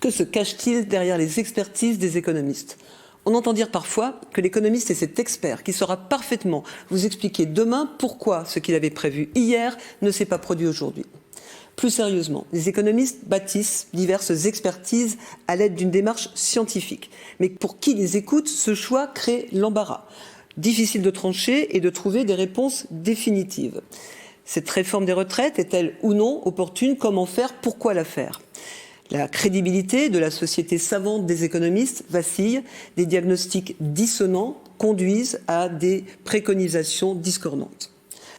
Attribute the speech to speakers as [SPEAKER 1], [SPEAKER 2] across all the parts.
[SPEAKER 1] Que se cache-t-il derrière les expertises des économistes ? On entend dire parfois que l'économiste est cet expert qui saura parfaitement vous expliquer demain pourquoi ce qu'il avait prévu hier ne s'est pas produit aujourd'hui. Plus sérieusement, les économistes bâtissent diverses expertises à l'aide d'une démarche scientifique. Mais pour qui les écoute, ce choix crée l'embarras. Difficile de trancher et de trouver des réponses définitives. Cette réforme des retraites est-elle ou non opportune? Comment faire? Pourquoi la faire? La crédibilité de la société savante des économistes vacille, des diagnostics dissonants conduisent à des préconisations discordantes.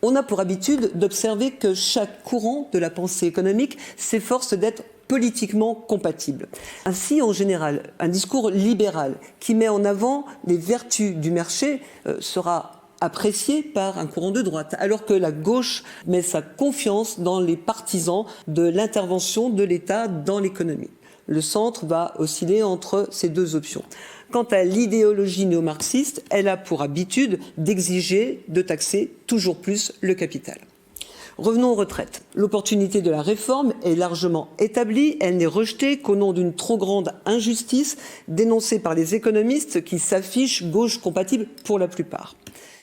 [SPEAKER 1] On a pour habitude d'observer que chaque courant de la pensée économique s'efforce d'être politiquement compatible. Ainsi, en général, un discours libéral qui met en avant les vertus du marché sera apprécié par un courant de droite, alors que la gauche met sa confiance dans les partisans de l'intervention de l'État dans l'économie. Le centre va osciller entre ces deux options. Quant à l'idéologie néo-marxiste, elle a pour habitude d'exiger de taxer toujours plus le capital. Revenons aux retraites. L'opportunité de la réforme est largement établie. Elle n'est rejetée qu'au nom d'une trop grande injustice dénoncée par les économistes qui s'affichent gauche compatible pour la plupart.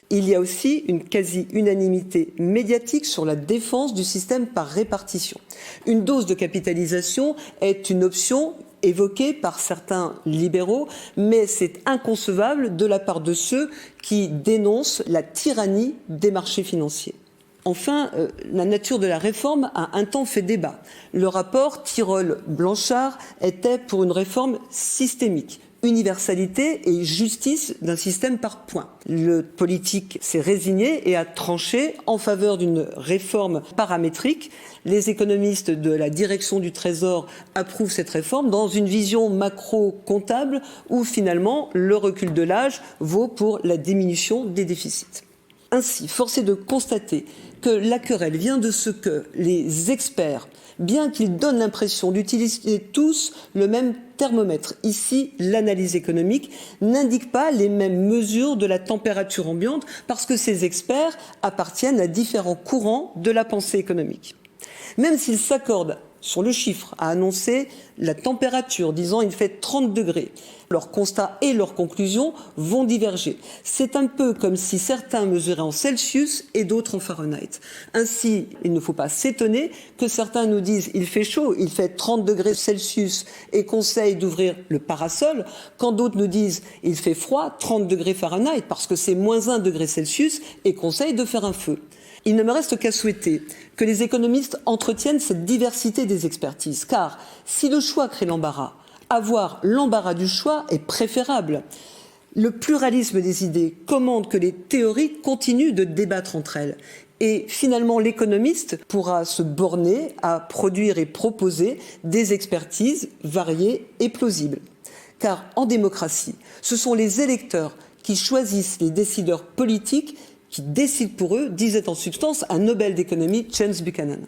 [SPEAKER 1] Il y a aussi une quasi-unanimité médiatique sur la défense du système par répartition. Une dose de capitalisation est une option évoquée par certains libéraux, mais c'est inconcevable de la part de ceux qui dénoncent la tyrannie des marchés financiers. Enfin, la nature de la réforme a un temps fait débat. Le rapport Tirole-Blanchard était pour une réforme systémique. Universalité et justice d'un système par points. Le politique s'est résigné et a tranché en faveur d'une réforme paramétrique. Les économistes de la direction du Trésor approuvent cette réforme dans une vision macro-comptable où finalement le recul de l'âge vaut pour la diminution des déficits. Ainsi, force est de constater que la querelle vient de ce que les experts, bien qu'ils donnent l'impression d'utiliser tous le même thermomètre, ici l'analyse économique, n'indiquent pas les mêmes mesures de la température ambiante parce que ces experts appartiennent à différents courants de la pensée économique. Même s'ils s'accordent sur le chiffre à annoncer la température, disant il fait 30 degrés. Leurs constats et leurs conclusions vont diverger. C'est un peu comme si certains mesuraient en Celsius et d'autres en Fahrenheit. Ainsi, il ne faut pas s'étonner que certains nous disent il fait chaud, il fait 30 degrés Celsius et conseillent d'ouvrir le parasol, quand d'autres nous disent il fait froid, 30 degrés Fahrenheit parce que c'est moins 1 degré Celsius et conseillent de faire un feu. Il ne me reste qu'à souhaiter que les économistes entretiennent cette diversité des expertises, car si le choix crée l'embarras, avoir l'embarras du choix est préférable. Le pluralisme des idées commande que les théories continuent de débattre entre elles. Et finalement, l'économiste pourra se borner à produire et proposer des expertises variées et plausibles. Car en démocratie, ce sont les électeurs qui choisissent les décideurs politiques qui décident pour eux, disait en substance un Nobel d'économie, James Buchanan.